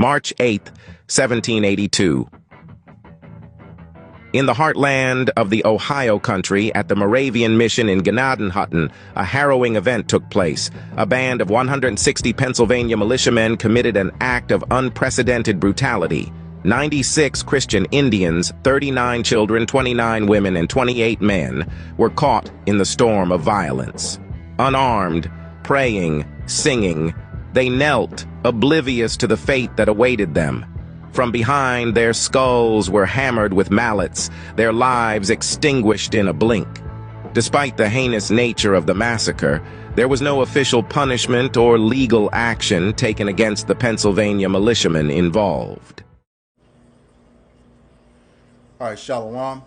March 8, 1782. In the heartland of the Ohio country, at the Moravian mission in Gnadenhutten, a harrowing event took place. A band of 160 Pennsylvania militiamen committed an act of unprecedented brutality. 96 Christian Indians, 39 children, 29 women, and 28 men were caught in the storm of violence. Unarmed, praying, singing, they knelt, oblivious to the fate that awaited them. From behind, their skulls were hammered with mallets, their lives extinguished in a blink. Despite the heinous nature of the massacre, there was no official punishment or legal action taken against the Pennsylvania militiamen involved. All right, Shalom.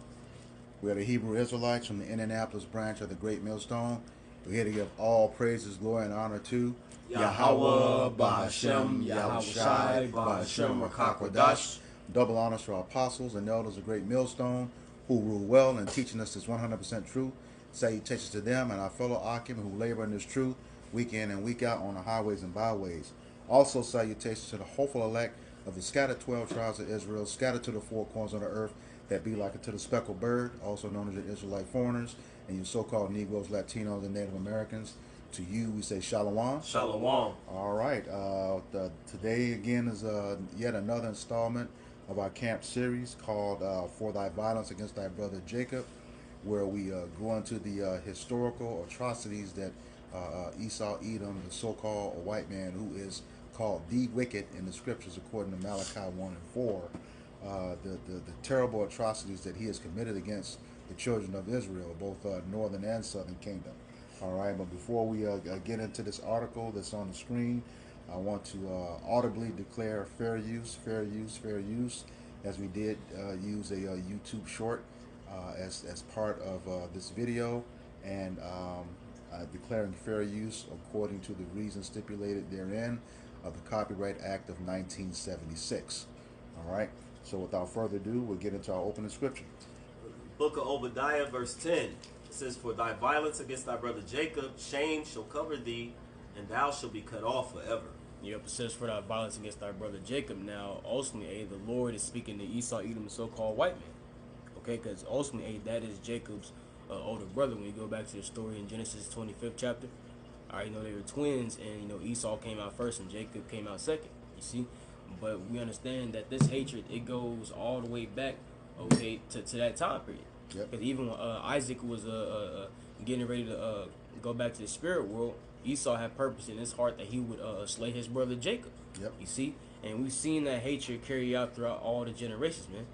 We are the Hebrew Israelites from the Indianapolis branch of the Great Millstone. We're here to give all praises, glory, and honor to Yahweh, Ba'ashem, Yahushai, Ba'ashem, Rakakwadash. Double honors to our apostles and elders of Great Millstone who rule well and teaching us this 100% truth. Salutations to them and our fellow Akim who labor in this truth week in and week out on the highways and byways. Also salutations to the hopeful elect of the scattered 12 tribes of Israel, scattered to the four corners of the earth, that be like unto the speckled bird, also known as the Israelite foreigners, and you so-called Negroes, Latinos, and Native Americans. To you, we say Shalom. Shalom. All right. Today, again, is yet another installment of our camp series called For Thy Violence Against Thy Brother Jacob, where we go into the historical atrocities that Esau, Edom, the so-called white man who is called the wicked in the scriptures according to Malachi 1 and 4, the terrible atrocities that he has committed against the children of Israel, both northern and southern kingdom. All right, but before we get into this article that's on the screen, I want to audibly declare fair use, as we did use a YouTube short as part of this video, and declaring fair use according to the reasons stipulated therein of the Copyright Act of 1976. All right, so without further ado, we'll get into our opening scripture. Book of Obadiah, verse 10. It says, For thy violence against thy brother Jacob, shame shall cover thee, and thou shalt be cut off forever. Yep, it says, For thy violence against thy brother Jacob. Now, ultimately, the Lord is speaking to Esau, Edom, the so-called white man. Okay, because ultimately, that is Jacob's older brother. When you go back to the story in Genesis 25th chapter, all right, they were twins, and Esau came out first and Jacob came out second. You see, but we understand that this hatred, it goes all the way back, okay, to that time period. Yep. Because even when Isaac was getting ready to go back to the spirit world, Esau had purpose in his heart that he would slay his brother Jacob. Yep. You see, and we've seen that hatred carry out throughout all the generations, man.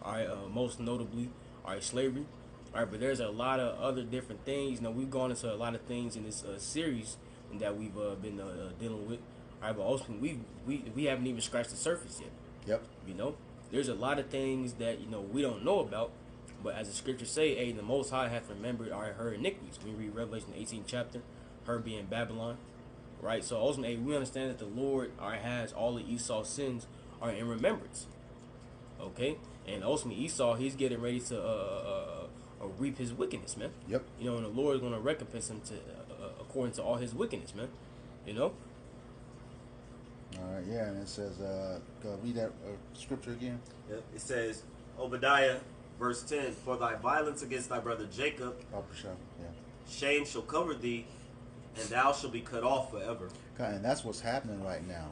All right, most notably, all right, slavery. All right, but there's a lot of other different things. We've gone into a lot of things in this series that we've been dealing with. All right, but ultimately, we haven't even scratched the surface yet. Yep. There's a lot of things that we don't know about. But as the scriptures say, hey, the Most High hath remembered her iniquities. We read Revelation 18th chapter, her being Babylon, right? So ultimately, we understand that the Lord has all of Esau's sins are in remembrance, okay? And ultimately, Esau, he's getting ready to reap his wickedness, man. Yep. And the Lord is going to recompense him according to all his wickedness, man. All right, yeah, and it says, read that scripture again. Yep. It says, Obadiah, verse 10, For thy violence against thy brother Jacob, shame shall cover thee, and thou shalt be cut off forever. And that's what's happening right now.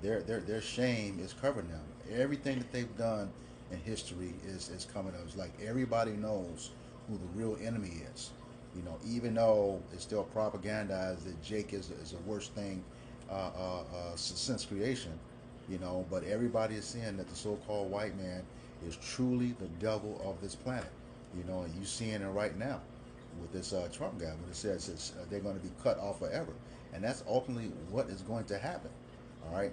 Their shame is covering them. Everything that they've done in history is coming up. It's like everybody knows who the real enemy is. Even though it's still propagandized that Jake is the worst thing since creation, but everybody is seeing that the so-called white man is truly the devil of this planet, and you seeing it right now with this Trump guy, when it says they're going to be cut off forever, and that's ultimately what is going to happen. All right,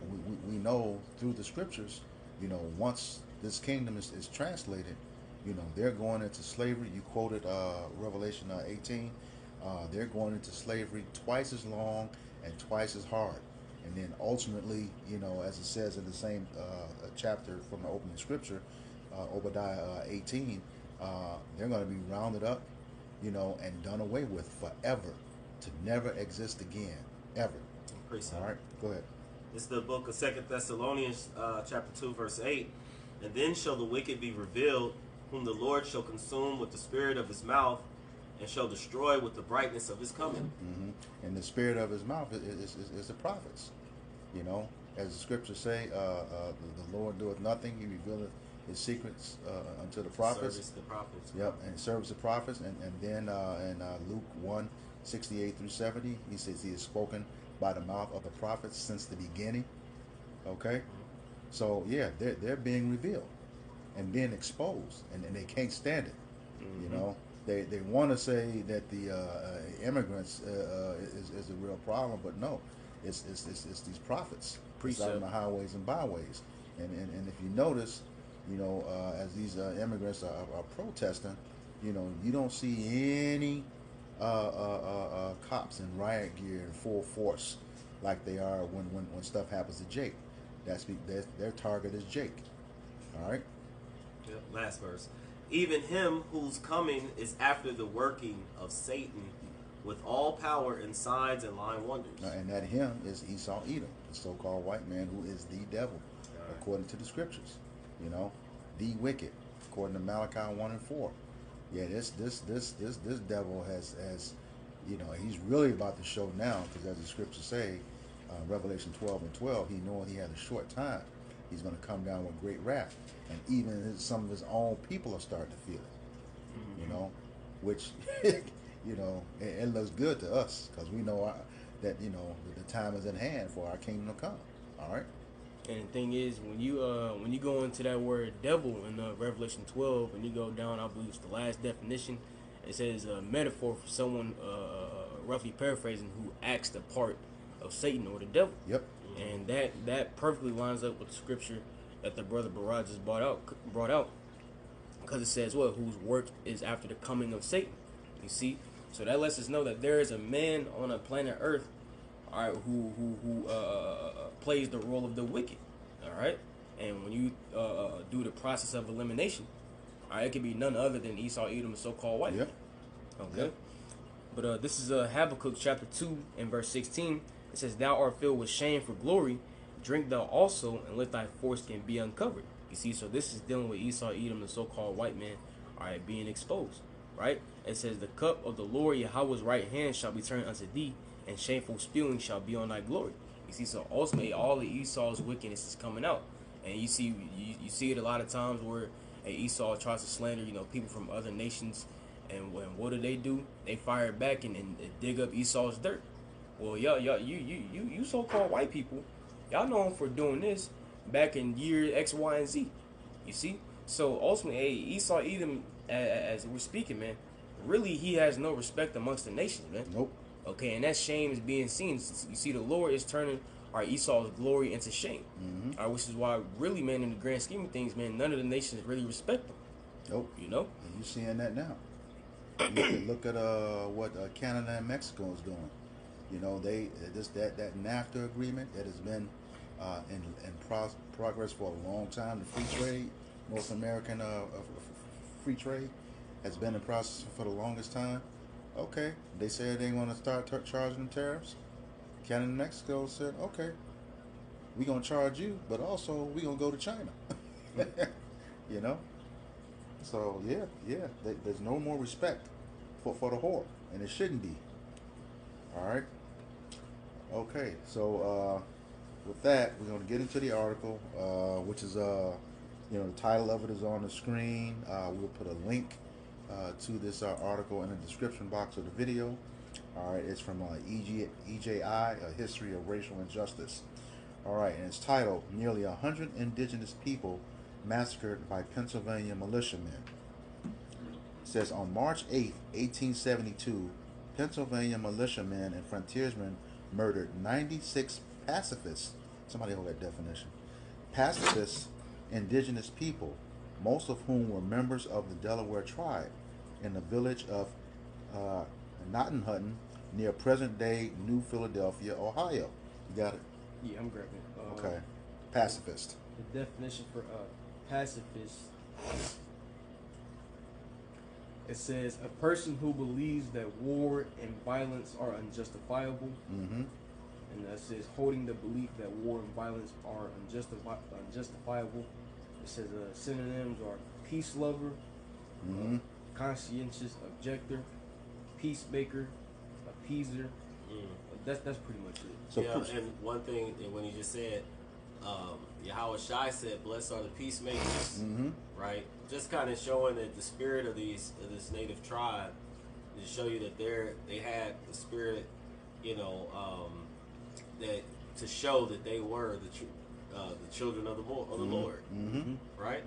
we know through the scriptures, once this kingdom is translated, they're going into slavery. You quoted Revelation 18. They're going into slavery twice as long and twice as hard, and then ultimately, as it says in the same chapter from the opening scripture, Obadiah 18, they're going to be rounded up, and done away with forever, to never exist again, ever. All right, go ahead. It's the book of 2 Thessalonians, chapter 2, verse 8. And then shall the wicked be revealed, whom the Lord shall consume with the spirit of his mouth, and shall destroy with the brightness of his coming. And the spirit of his mouth is the prophets. You know, as the scriptures say, the Lord doeth nothing; He revealeth His secrets unto the prophets. Service the prophets. Yep, and serves the prophets. And then in Luke 1:68 through 70, He says He has spoken by the mouth of the prophets since the beginning. Okay, so yeah, they're being revealed and being exposed, and they can't stand it. You know. They want to say that the immigrants is a real problem, but no, it's these prophets out on the highways and byways, and if you notice, you know, as these immigrants are protesting, you know, you don't see any cops in riot gear in full force like they are when stuff happens to Jake. Their target is Jake. All right. Yep. Last verse. Even him whose coming is after the working of Satan with all power and signs and lying wonders. And that him is Esau Edom, the so-called white man who is the devil, according to the scriptures. You know, the wicked, according to Malachi 1:4. Yeah, this devil has, you know, he's really about to show now, because as the scriptures say, Revelation 12:12, he knowing he had a short time, he's going to come down with great wrath. And even some of his own people are starting to feel it, you know, which, you know, it looks good to us, because we know that, you know, the time is at hand for our kingdom to come. All right. And the thing is, when you go into that word devil in Revelation 12, and you go down, I believe it's the last definition, it says a metaphor for someone, roughly paraphrasing, who acts the part of Satan or the devil. Yep. And that perfectly lines up with the scripture that the brother Baraj just brought out, because it says what, whose work is after the coming of Satan. You see, so that lets us know that there is a man on a planet Earth, all right, who plays the role of the wicked, all right. And when you do the process of elimination, all right, it could be none other than Esau Edom, the so-called white man. Okay. Yep. But this is Habakkuk chapter 2 and verse 16. It says, "Thou art filled with shame for glory. Drink thou also, and let thy foreskin be uncovered." You see, so this is dealing with Esau Edom, the so-called white man, all right, being exposed, right? It says, "The cup of the Lord Yahweh's right hand shall be turned unto thee, and shameful spewing shall be on thy glory." You see, so ultimately, all of Esau's wickedness is coming out, and you see it a lot of times where Esau tries to slander, you know, people from other nations, and what do? They fire back and dig up Esau's dirt. Well, you so-called white people, y'all know him for doing this back in year X, Y, and Z. You see? So ultimately, Esau Edom, as we're speaking, man, really he has no respect amongst the nations, man. Nope. Okay, and that shame is being seen. You see, the Lord is turning our Esau's glory into shame. Which is why, really, man, in the grand scheme of things, man, none of the nations really respect them. Nope. You know? And you're seeing that now. Look at what Canada and Mexico is doing. You know, that NAFTA agreement that has been in progress for a long time. The free trade, North American free trade, has been in process for the longest time. Okay, they said they want to start charging them tariffs. Canada and Mexico said, okay, we're gonna charge you, but also we're gonna go to China. You know, so yeah, there's no more respect for the whore, and it shouldn't be. All right. Okay, so with that, we're going to get into the article, which is, you know, the title of it is on the screen. We'll put a link to this article in the description box of the video. All right, it's from EJI, A History of Racial Injustice. All right, and it's titled, "Nearly 100 Indigenous People Massacred by Pennsylvania Militiamen." It says, on March 8th, 1872, Pennsylvania militiamen and frontiersmen murdered 96 pacifists. Somebody hold that definition. Pacifist indigenous people, most of whom were members of the Delaware tribe, in the village of Gnadenhutten near present-day New Philadelphia, Ohio. You got it? Yeah, I'm grabbing it. Okay. Pacifist. The definition for pacifist. It says, a person who believes that war and violence are unjustifiable. And that says, holding the belief that war and violence are unjustifiable. It says synonyms are peace lover, conscientious objector, peacemaker, appeaser. That's pretty much it. So yeah, and one thing, and when he just said, Yahweh Shai said, "Blessed are the peacemakers," right? Just kind of showing that the spirit of this native tribe, to show you that they had the spirit, that to show that they were the children of the Lord, right?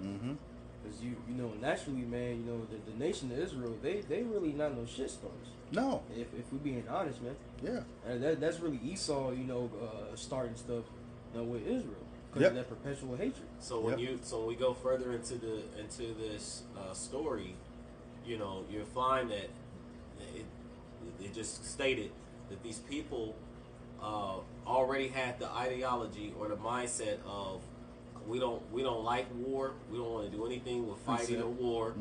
Because you know naturally, man, the nation of Israel, they really not no shit stars. No. If we being honest, man. Yeah. And that's really Esau, starting stuff, with Israel because of that perpetual hatred. So when we go further into this story, you'll find that it just stated that these people already had the ideology or the mindset of we don't like war, we don't want to do anything with fighting or war,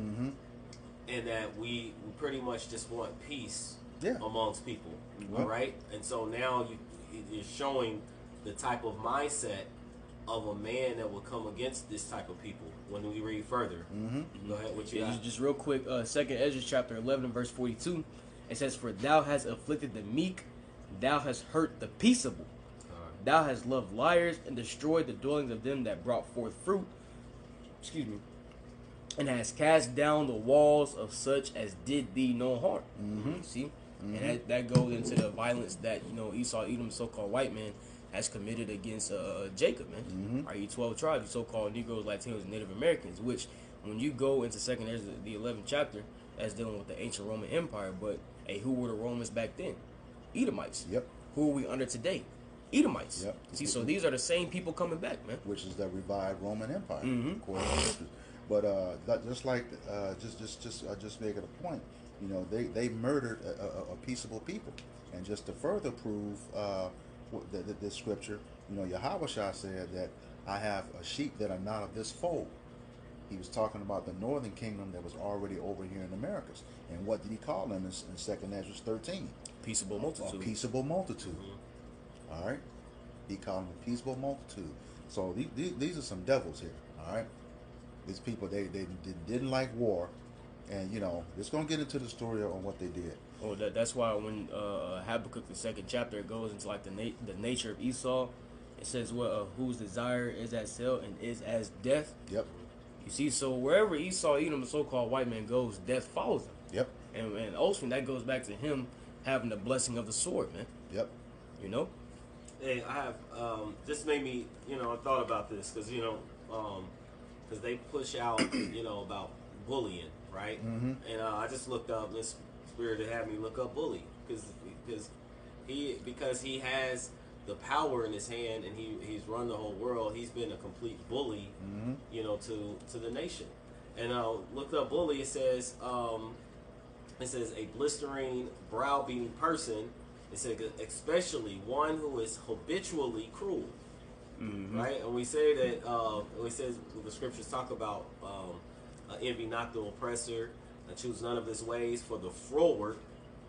and that we pretty much just want peace amongst people, right? And so now you're showing the type of mindset of a man that will come against this type of people when we read further. Go ahead, what you got? Just real quick, 2nd Ezra chapter 11 verse 42, it says, "For thou hast afflicted the meek, thou hast hurt the peaceable. Thou hast loved liars and destroyed the dwellings of them that brought forth fruit. And hast cast down the walls of such as did thee no harm." See? And that goes into the violence that, Esau, Edom, so-called white man, has committed against Jacob, man. Are you 12 tribes, you so-called Negroes, Latinos, and Native Americans, which when you go into 2nd Ezra, the 11th chapter, that's dealing with the ancient Roman Empire, but hey, who were the Romans back then? Edomites. Yep. Who are we under today? Edomites. Yep. See, so these are the same people coming back, man. Which is the revived Roman Empire, according to the scriptures. But just making a point, they murdered a peaceable people, and just to further prove this scripture, Yahweh Shah said that I have a sheep that are not of this fold. He was talking about the northern kingdom that was already over here in the Americas, and what did he call them in 2nd Ezra 13? Peaceable multitude. A peaceable multitude. All right, he called them a peaceable multitude. So these are some devils here. All right, these people they didn't like war, and it's gonna get into the story on what they did. Oh, that's why when Habakkuk the 2nd chapter, it goes into like the nature of Esau. It says whose desire is as hell and is as death. Yep. You see, so wherever Esau, Edom, the so-called white man goes, death follows him. Yep. And ultimately that goes back to him having the blessing of the sword, man. Yep. Hey, I have this made me, I thought about this because because they push out, about bullying, right? And I just looked up. This spirit that had me look up bully because he has the power in his hand and he's run the whole world. He's been a complete bully, to the nation. And looked up bully. It says a blistering, browbeating person. It said especially one who is habitually cruel, right? And we say that it says the scriptures talk about envy not the oppressor, and choose none of his ways, for the froward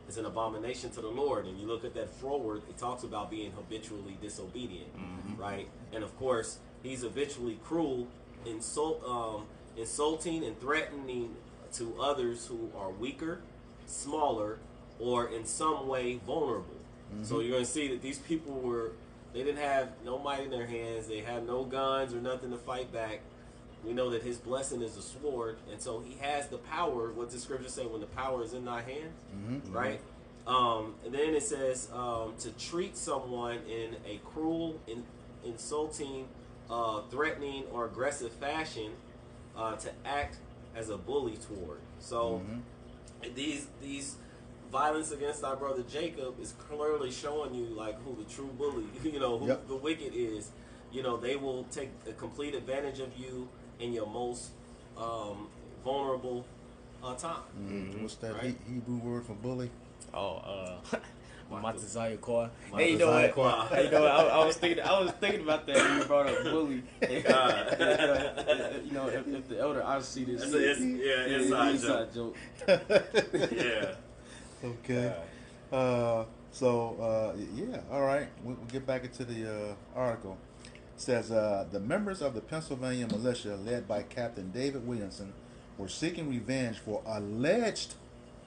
is an abomination to the Lord. And you look at that froward, it talks about being habitually disobedient, right? And of course, he's habitually cruel, insulting and threatening to others who are weaker, smaller, or in some way vulnerable. So you're going to see that these people they didn't have no might in their hands. They had no guns or nothing to fight back. We know that his blessing is a sword, and so he has the power. What the scripture say, when the power is in thy hands, right? And then it says to treat someone in a cruel, insulting, threatening, or aggressive fashion, to act as a bully toward. So these violence against our brother Jacob is clearly showing you like who the true bully, who the wicked is. They will take a complete advantage of you in your most vulnerable time. What's that Hebrew word for bully? Matazaya Kwa. Hey, you know what? I was thinking about that when you brought up bully. If the elder, I see this. Inside joke. Yeah. Okay. So, yeah, all right. We'll get back into the article. It says the members of the Pennsylvania militia, led by Captain David Williamson, were seeking revenge for alleged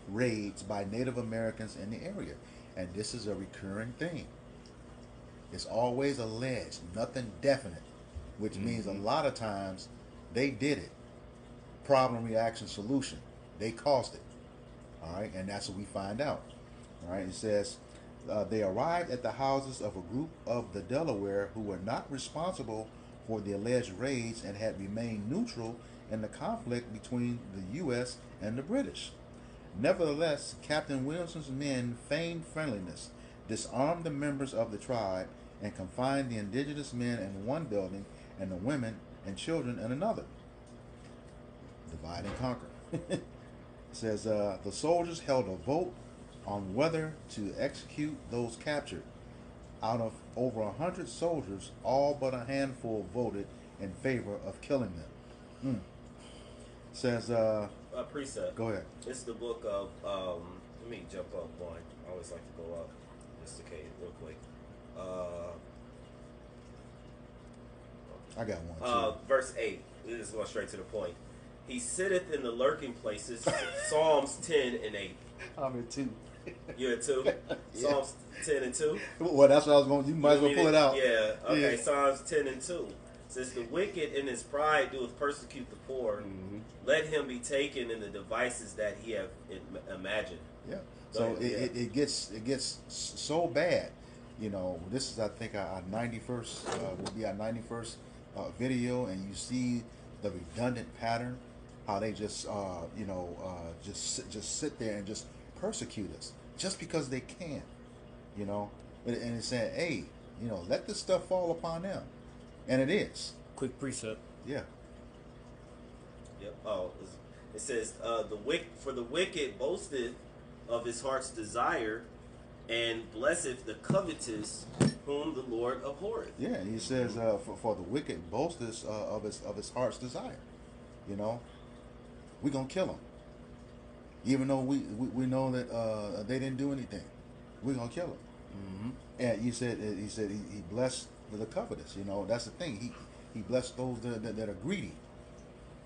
raids by Native Americans in the area. And this is a recurring thing. It's always alleged, nothing definite, which means a lot of times they did it. Problem, reaction, solution. They caused it. All right, and that's what we find out. All right, it says they arrived at the houses of a group of the Delaware who were not responsible for the alleged raids and had remained neutral in the conflict between the U.S. and the British. Nevertheless, Captain Wilson's men feigned friendliness, disarmed the members of the tribe, and confined the indigenous men in one building and the women and children in another. Divide and conquer. It says the soldiers held a vote on whether to execute those captured. Out of over 100 soldiers, all but a handful voted in favor of killing them. Says Precept. go ahead. It's the book of let me jump up one. I always like to go up just in case real quick. I got one too. Verse 8. This is going straight to the point. He sitteth in the lurking places. Psalms 10 and 8. I'm in two. You're at 2? Yeah. Psalms 10 and 2? Well, that's what I was going to. You might as well pull it out. Yeah. Okay. Yeah. Psalms 10 and 2. Says the wicked in his pride doeth persecute the poor. Let him be taken in the devices that he have imagined. Yeah. So ahead. it gets so bad. You know, this is I think our 91st will be our 91st video, and you see the redundant pattern, how they just just sit there and just persecute us just because they can, you know. And it's saying, hey, you know, let this stuff fall upon them, and it is. Quick precept. Yeah. Yep. Oh, it says for the wicked boasteth of his heart's desire, and blesseth the covetous whom the Lord abhorreth. Yeah, he says for the wicked boasteth of his heart's desire. You know, we're gonna kill him, even though we know that they didn't do anything. We're gonna kill him. And he said he blessed the covetous. You know, that's the thing. He blessed those that are greedy,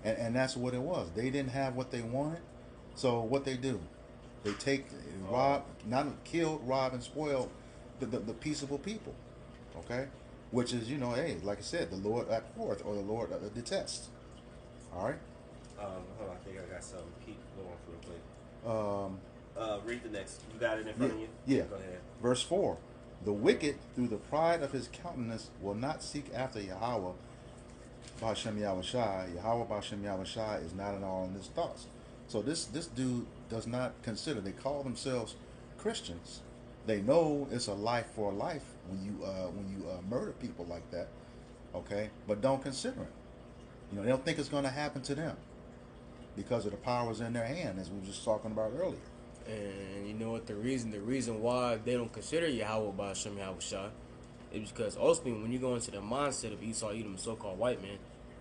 and that's what it was. They didn't have what they wanted, so what they do, they take, rob, not kill, rob, and spoil the peaceable people. Okay, which is, you know, hey, like I said, the Lord abhorreth, or the Lord detests. All right. Hold on, I think I got something. Keep going real quick. Read the next. You got it in front of you? Yeah. Go ahead. Verse 4. The wicked, through the pride of his countenance, will not seek after Yahweh, Ba'ashem Yahushai. Yahweh Ba'ashem Yahushai is not at all in his thoughts. So this dude does not consider. They call themselves Christians. They know it's a life for a life when you murder people like that, okay? But don't consider it. You know, they don't think it's going to happen to them because of the powers in their hand, as we were just talking about earlier. And you know what the reason why they don't consider Yahweh Ba'ashem Yahushai is because ultimately when you go into the mindset of Esau Edom, so-called white man,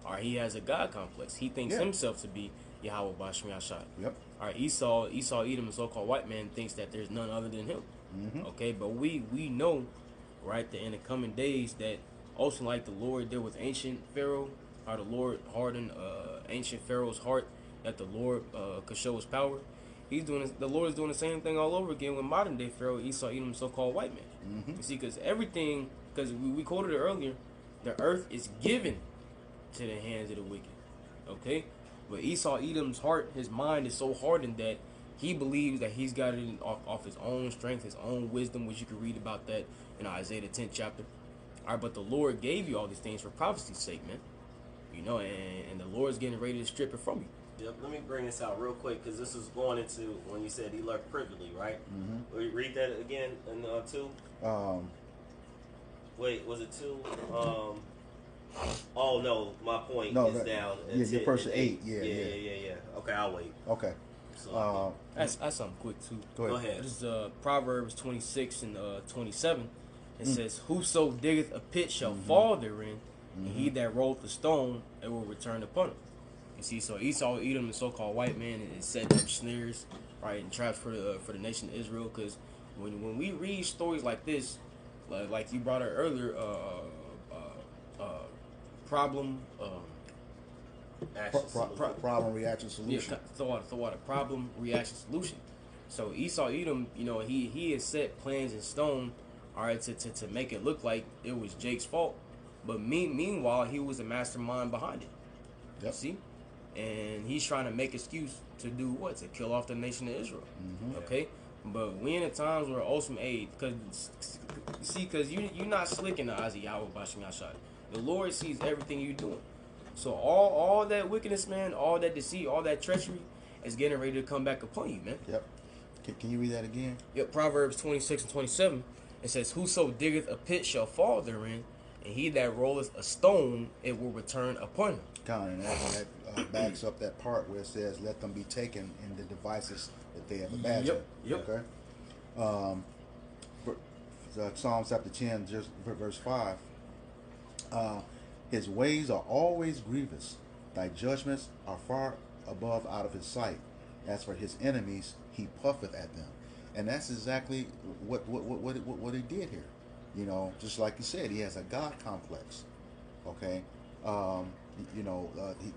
or he has a God complex. He thinks himself to be Yahweh Ba'ashem Yahushai. Yep. All right, Esau Edom, so-called white man, thinks that there's none other than him. Okay, but we know, right, that in the coming days that also like the Lord did with ancient Pharaoh, how the Lord hardened ancient Pharaoh's heart, that the Lord could show his power. The Lord is doing the same thing all over again with modern day Pharaoh, Esau Edom, so-called white man. You see, because we quoted it earlier, the earth is given to the hands of the wicked. Okay, but Esau Edom's heart, his mind is so hardened that he believes that he's got it off his own strength, his own wisdom, which you can read about that in Isaiah the 10th chapter. All right, but the Lord gave you all these things for prophecy's sake, man. You know, and the Lord's getting ready to strip it from you. Yep. Let me bring this out real quick because this is going into when you said he lurked privily, right? Will you read that again in 2? Wait, was it 2? Oh no, my point is down. Yeah, verse 8. Yeah. Okay, I'll wait. Okay. So, that's something quick too. Go ahead. This is Proverbs 26 and 27. It says, "Whoso diggeth a pit shall fall therein, and he that rolleth the stone, it will return upon him." You see, so Esau Edom, the so-called white man, is setting up snares, right, and traps for the nation of Israel, because when we read stories like this, like you brought it earlier, problem, Problem, reaction, solution. thought a problem, reaction, solution. So Esau Edom, he had set plans in stone, all right, to make it look like it was Jake's fault, but meanwhile he was the mastermind behind it. Yep. See, and he's trying to make excuse to do what? To kill off the nation of Israel. Okay, but we in the times where awesome aid, because you're not slick in the eyes of Yahweh Bashim Yashad. The Lord sees everything you're doing. So all that wickedness, man, all that deceit, all that treachery is getting ready to come back upon you, man. Yep. Can you read that again? Yep. Proverbs 26 and 27. It says, "Whoso diggeth a pit shall fall therein, and he that rolleth a stone, it will return upon him." And that backs up that part where it says, "Let them be taken in the devices that they have imagined." Yep. Okay. Psalms chapter 10, just verse 5. His ways are always grievous. Thy judgments are far above out of his sight. As for his enemies, he puffeth at them. And that's exactly what he did here. Just like you said, he has a God complex. Okay.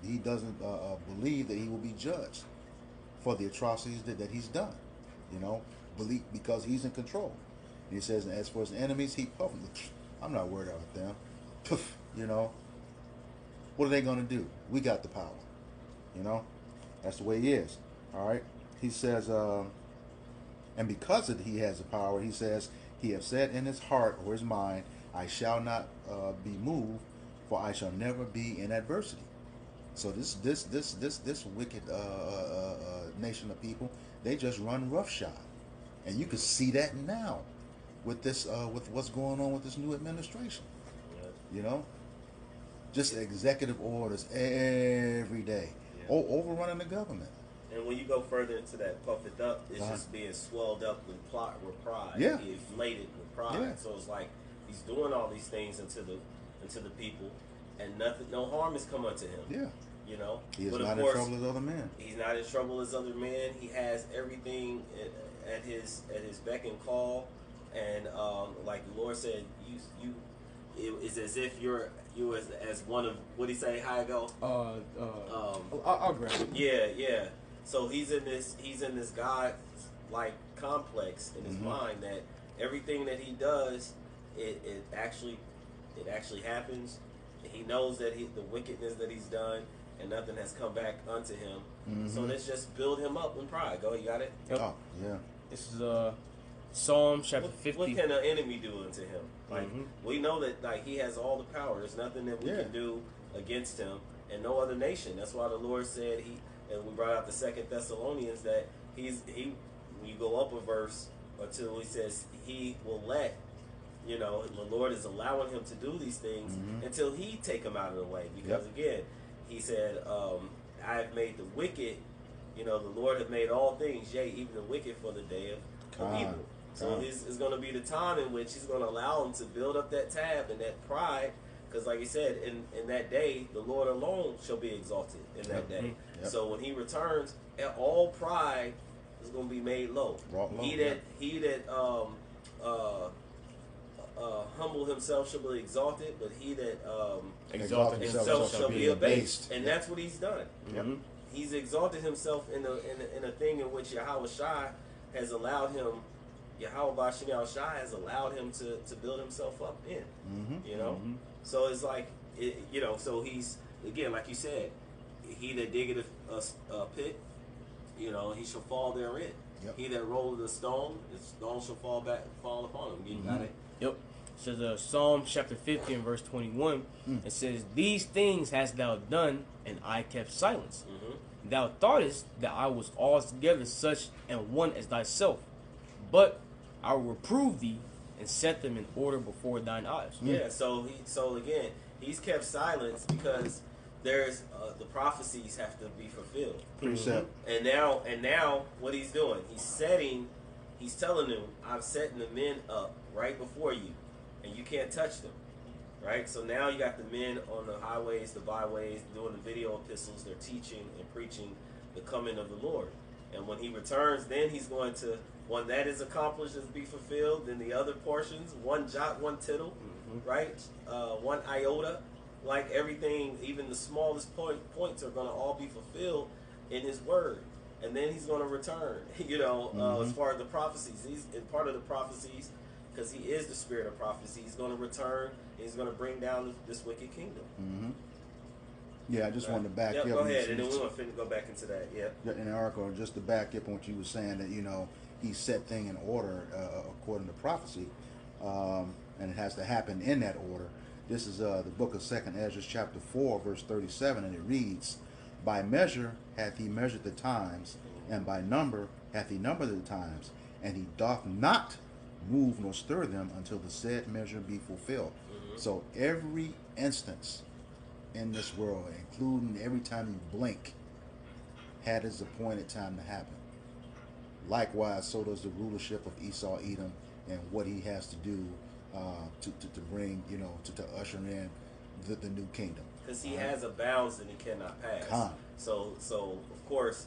He doesn't believe that he will be judged for the atrocities that he's done. Because he's in control. And he says, as for his enemies, he puffeth. I'm not worried about them. Poof, what are they going to do? We got the power. That's the way he is. All right. He says, and because he has the power, he says, he have said in his heart or his mind, I shall not be moved, for I shall never be in adversity. So this wicked nation of people, they just run roughshod, and you can see that now with this with what's going on with this new administration. Just executive orders every day, overrunning the government. And when you go further into that, puff it up, it's just being swelled up with pride. Yeah. Be inflated with pride. Yeah. So it's like he's doing all these things into the people, and no harm has come unto him. Yeah. He is but not of course, in trouble as other men. He's not in trouble as other men. He has everything at his beck and call, and like the Lord said, it's as if you as one of, what did he say? How it go? I'll grab it. Yeah. So he's in this God like complex in his mind that everything that he does, it actually happens. He knows that the wickedness that he's done, and nothing has come back unto him. So let's just build him up in pride. Go, you got it? Yep. Oh, yeah. This is Psalm chapter 50. What can an enemy do unto him? Like we know that he has all the power. There's nothing that we can do against him, and no other nation. That's why the Lord said and we brought out the 2 Thessalonians that he when you go up a verse or two, he says he will let the Lord is allowing him to do these things until he take him out of the way, because again he said I have made the wicked, the Lord have made all things, yea, even the wicked, for the day of evil. So this is going to be the time in which he's going to allow him to build up that tab and that pride, because like he said, in that day, the Lord alone shall be exalted in that day. So when he returns, all pride is going to be made low. He that humble himself shall be exalted, but he that exalted himself shall be abased. And that's what he's done. He's exalted himself in a thing in which Yahweh Shai has allowed him. Yahweh Bashim Shai has allowed him to build himself up in. So it's like so he's, again, like you said, he that diggeth a pit, he shall fall therein. He that rolleth a stone, the stone shall fall upon him. You got it? Yep. It says Psalm chapter 50 and verse 21. It says, "These things hast thou done, and I kept silence. Thou thoughtest that I was altogether such and one as thyself, but I will reprove thee and set them in order before thine eyes." Yeah. So again, he's kept silence because there's the prophecies have to be fulfilled. Precept. And now what he's doing, he's telling them, I'm setting the men up right before you, and you can't touch them. Right? So now you got the men on the highways, the byways, doing the video epistles. They're teaching and preaching the coming of the Lord. And when he returns, then he's going to, when that is accomplished, is be fulfilled, then the other portions, one jot, one tittle, right? One iota, like everything, even the smallest points are going to all be fulfilled in his word. And then he's going to return, as far as the prophecies. He's in part of the prophecies, because he is the spirit of prophecy. He's going to return, and he's going to bring down this wicked kingdom. Yeah, I just wanted to back up. up. Go ahead, and then we're going to go back into that. In the article, just to back up on what you were saying, that he set things in order according to prophecy, and it has to happen in that order. This is the book of 2nd Ezra, chapter 4, verse 37, and it reads, "By measure hath he measured the times, and by number hath he numbered the times, and he doth not move nor stir them until the said measure be fulfilled." So every instance in this world, including every time you blink, had its appointed time to happen. Likewise, so does the rulership of Esau, Edom, and what he has to do to bring, to usher in the new kingdom. Because he has a bounds that he cannot pass. So of course,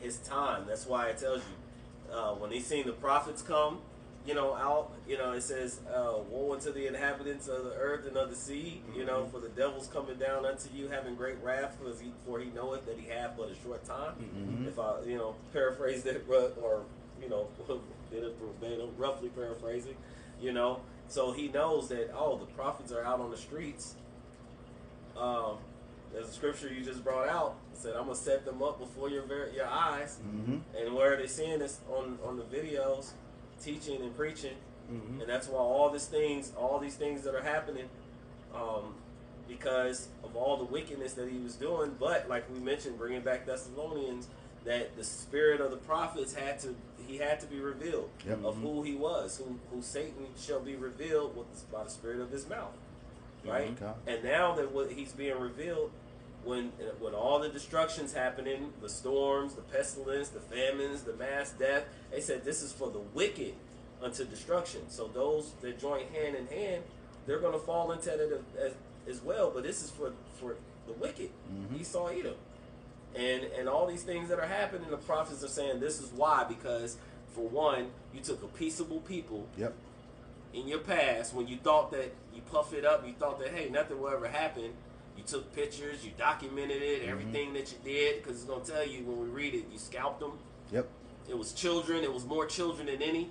his time. That's why it tells you when he seen the prophets come, out. It says, "Woe unto the inhabitants of the earth and of the sea." For the devil's coming down unto you, having great wrath, for he knoweth that he hath but a short time. If I, paraphrase that, or did it verbatim, roughly paraphrasing, So he knows that the prophets are out on the streets. There's a scripture you just brought out. It said, "I'm gonna set them up before your eyes." And where are they seeing this on the videos? Teaching and preaching, and that's why all these things that are happening, because of all the wickedness that he was doing. But like we mentioned, bringing back Thessalonians, that the spirit of the prophets had to be revealed of who he was, who Satan shall be revealed by the spirit of his mouth, right? And now that he's being revealed, when all the destruction's happening, the storms, the pestilence, the famines, the mass death, they said this is for the wicked unto destruction. So those that join hand in hand, they're going to fall into it as well. But this is for the wicked, Esau, Edom, and all these things that are happening. The prophets are saying this is why, because for one, you took a peaceable people. In your past, when you thought that you puff it up, you thought that, hey, nothing will ever happen. You took pictures, you documented it, everything that you did, because it's going to tell you when we read it, you scalped them. It was children. It was more children than any,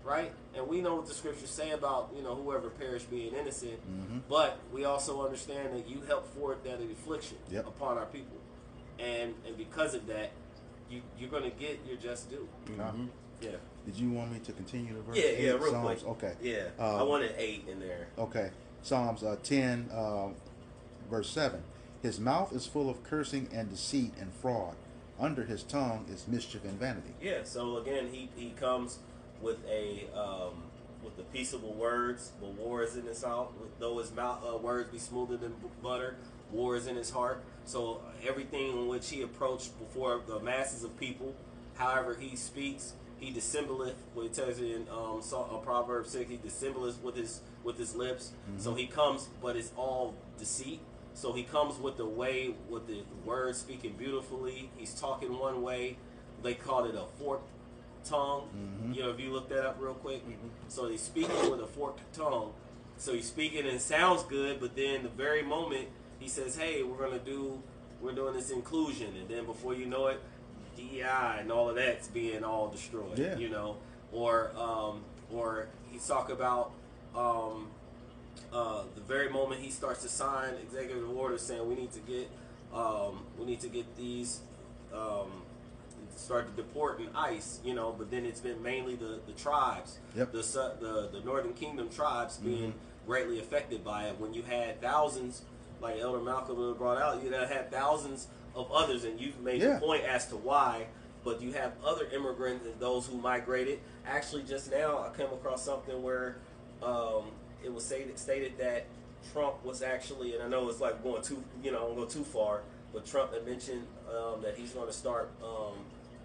right? And we know what the scriptures say about, whoever perished being innocent. But we also understand that you helped forward that affliction upon our people. And because of that, you're going to get your just due. Yeah. Did you want me to continue the verse? Yeah, real Psalms? quick. Okay. Yeah, I wanted 8 in there. Okay. Psalms 10, verse 7. "His mouth is full of cursing and deceit and fraud. Under his tongue is mischief and vanity." Yeah, so again, he comes with with the peaceable words, but war is in his mouth. Though his words be smoother than butter, war is in his heart. So everything in which he approached before the masses of people, however he speaks, he dissembleth. What it tells you in Proverbs 6, he dissembleth with his lips. So he comes, but it's all deceit. So he comes with the way, with the words speaking beautifully. He's talking one way. They called it a forked tongue. If you look that up real quick. So he's speaking with a forked tongue. So he's speaking and it sounds good, but then the very moment he says, "Hey, we're doing this inclusion," and then before you know it, DEI and all of that's being all destroyed. Or he's talking about the very moment he starts to sign executive orders saying we need to get these start to deport in ICE, but then it's been mainly the tribes, the Northern Kingdom tribes being greatly affected by it. When you had thousands, like Elder Malcolm brought out, you had thousands of others, and you've made the point as to why. But you have other immigrants and those who migrated. Actually, just now I came across something where it was stated that Trump was actually, and I know it's like going too, I don't go too far, but Trump had mentioned that he's going to start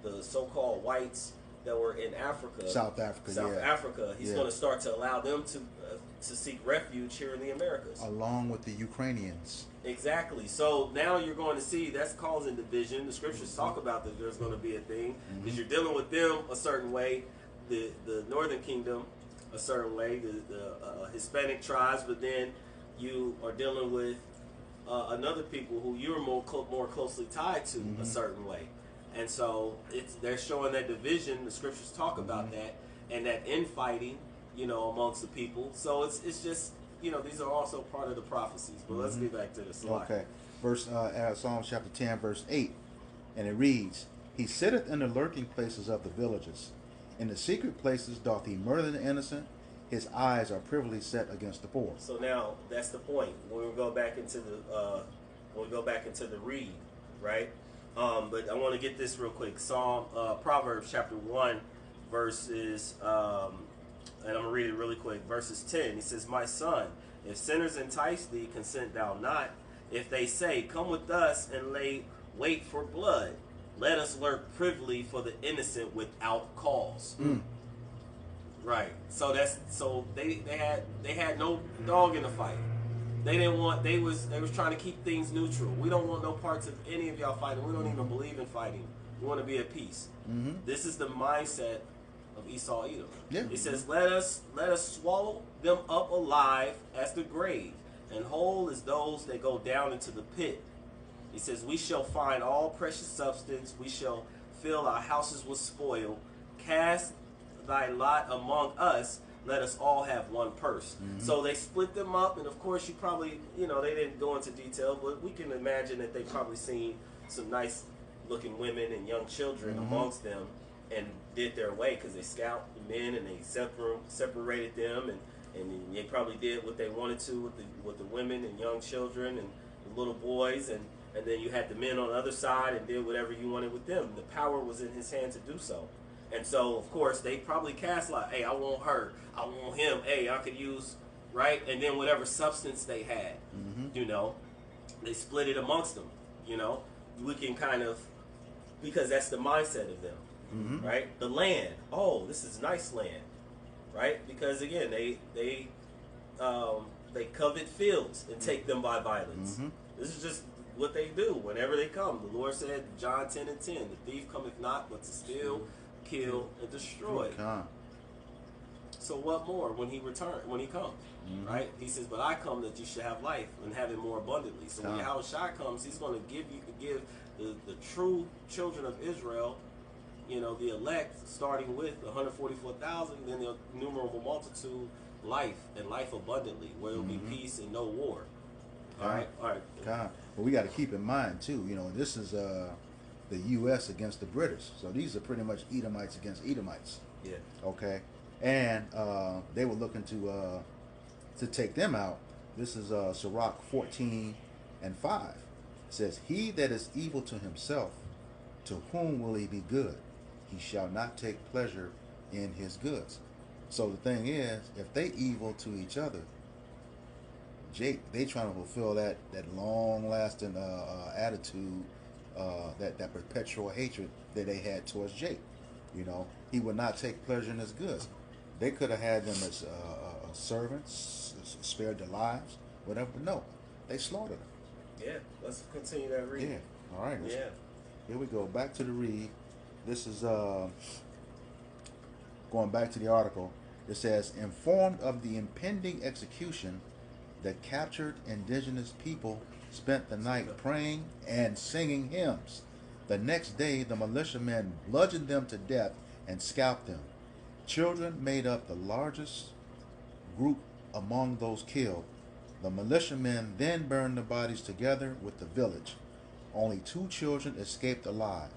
the so-called whites that were in Africa, South Africa, Africa, he's going to start to allow them to seek refuge here in the Americas, along with the Ukrainians. Exactly. So now you're going to see that's causing division. The scriptures talk about that there's going to be a thing because you're dealing with them a certain way, the Northern Kingdom a certain way, the Hispanic tribes, but then you are dealing with another people who you're more closely tied to a certain way. And so they're showing that division. The scriptures talk about that and that infighting, amongst the people. So it's just, these are also part of the prophecies. But let's get back to the slide. Okay. Psalms chapter 10, verse 8. And it reads, He sitteth in the lurking places of the villages. In the secret places doth he murder the innocent. His eyes are privily set against the poor. So now that's the point. When we go back into the read, right? But I want to get this real quick. Proverbs chapter 1, verses, and I'm going to read it really quick. Verses 10, he says, My son, if sinners entice thee, consent thou not. If they say, Come with us and lay wait for blood, let us lurk privily for the innocent without cause. Right. So they had no dog in the fight. They was trying to keep things neutral. We don't want no parts of any of y'all fighting. We don't even believe in fighting. We want to be at peace. This is the mindset of Esau Edom. Yeah. It says, let us swallow them up alive as the grave, and whole as those that go down into the pit. He says, we shall find all precious substance. We shall fill our houses with spoil. Cast thy lot among us. Let us all have one purse. So they split them up, and of course you probably, they didn't go into detail, but we can imagine that they probably seen some nice looking women and young children amongst them and did their way, because they scalped the men and they separated them, and they probably did what they wanted to with the women and young children and the little boys, and then you had the men on the other side and did whatever you wanted with them. The power was in his hand to do so. And so, of course, they probably cast like, hey, I want her, I want him, hey, I could use, right? And then whatever substance they had, they split it amongst them, We can kind of, because that's the mindset of them, right? The land, oh, this is nice land, right? Because, again, they covet fields and take them by violence. This is just what they do whenever they come. The Lord said, John 10:10, the thief cometh not but to steal, kill, and destroy. So what more when he comes, right? He says, but I come that you should have life and have it more abundantly. So when Yahushua comes, he's going to give the true children of Israel, the elect, starting with 144,000, then the innumerable multitude, life and life abundantly, where there will be peace and no war. All right. Well, we got to keep in mind too, this is the U.S. against the British. So these are pretty much Edomites against Edomites. Yeah. Okay. And they were looking to take them out. This is Sirach 14:5. It says, He that is evil to himself, to whom will he be good? He shall not take pleasure in his goods. So the thing is, if they evil to each other, they trying to fulfill that long-lasting attitude, that perpetual hatred that they had towards Jake. He would not take pleasure in his goods. They could have had them as servants, spared their lives, whatever. But no, they slaughtered them. Yeah, let's continue that reading. Yeah, all right. Yeah. Here we go. Back to the read. This is going back to the article. It says, informed of the impending execution, the captured indigenous people spent the night praying and singing hymns. The next day, the militiamen bludgeoned them to death and scalped them. Children made up the largest group among those killed. The militiamen then burned the bodies together with the village. Only 2 children escaped alive.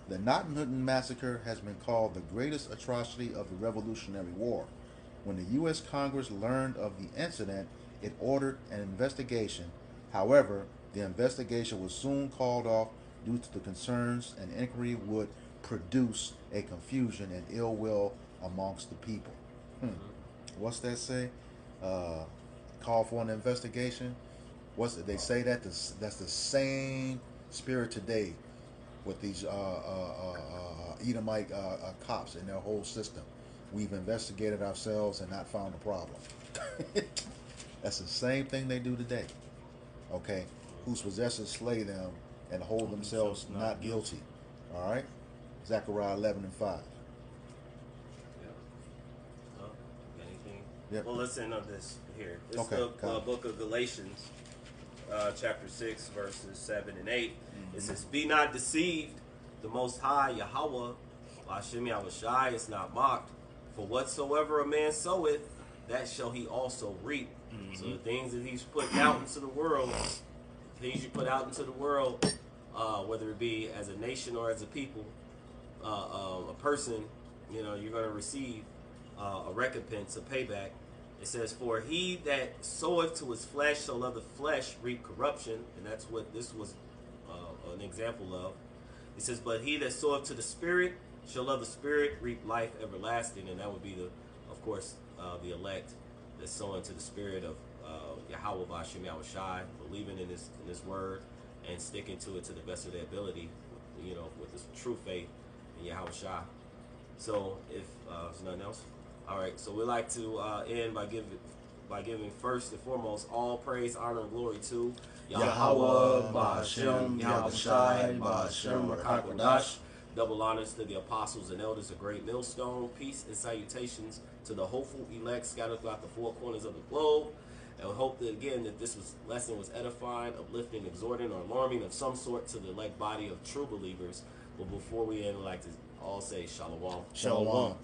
The Gnadenhutten massacre has been called the greatest atrocity of the Revolutionary War. When the U.S. Congress learned of the incident, it ordered an investigation. However, the investigation was soon called off due to the concerns an inquiry would produce a confusion and ill will amongst the people. What's that say? Call for an investigation. They say that's the same spirit today with these Edomite cops in their whole system. We've investigated ourselves and not found a problem. That's the same thing they do today. Okay, whose possessors slay them and hold themselves not guilty. All right, Zechariah 11:5. Got anything? Yep. Well, let's end on this here. It's Okay, the got it. book of Galatians, chapter 6, verses 7 and 8. It says, "Be not deceived, the Most High, Yahweh, Hashem Yahushai, is not mocked. For whatsoever a man soweth, that shall he also reap." So the things that he's putting out into the world, things you put out into the world, whether it be as a nation or as a people, a person, you're going to receive a recompense, a payback. It says, "For he that soweth to his flesh shall of the flesh reap corruption," and that's what this was an example of. It says, "But he that soweth to the Spirit shall of the Spirit reap life everlasting," and that would be of course, the elect that's sowing to the Spirit of Yahweh B'Hashem Yahushai, believing in His word and sticking to it to the best of their ability, with this true faith in Yahushai. So if there's nothing else, all right. So we like to end by giving first and foremost all praise, honor, and glory to Yahweh B'Hashem Yahushai B'Hashem Rakakwadash. Double honors to the apostles and elders of Great Millstone. Peace and salutations to the hopeful elect scattered throughout the four corners of the globe. And we hope that, again, that this lesson was edifying, uplifting, exhorting, or alarming of some sort to the elect body of true believers. But before we end, I'd like to all say Shalom. Shalom.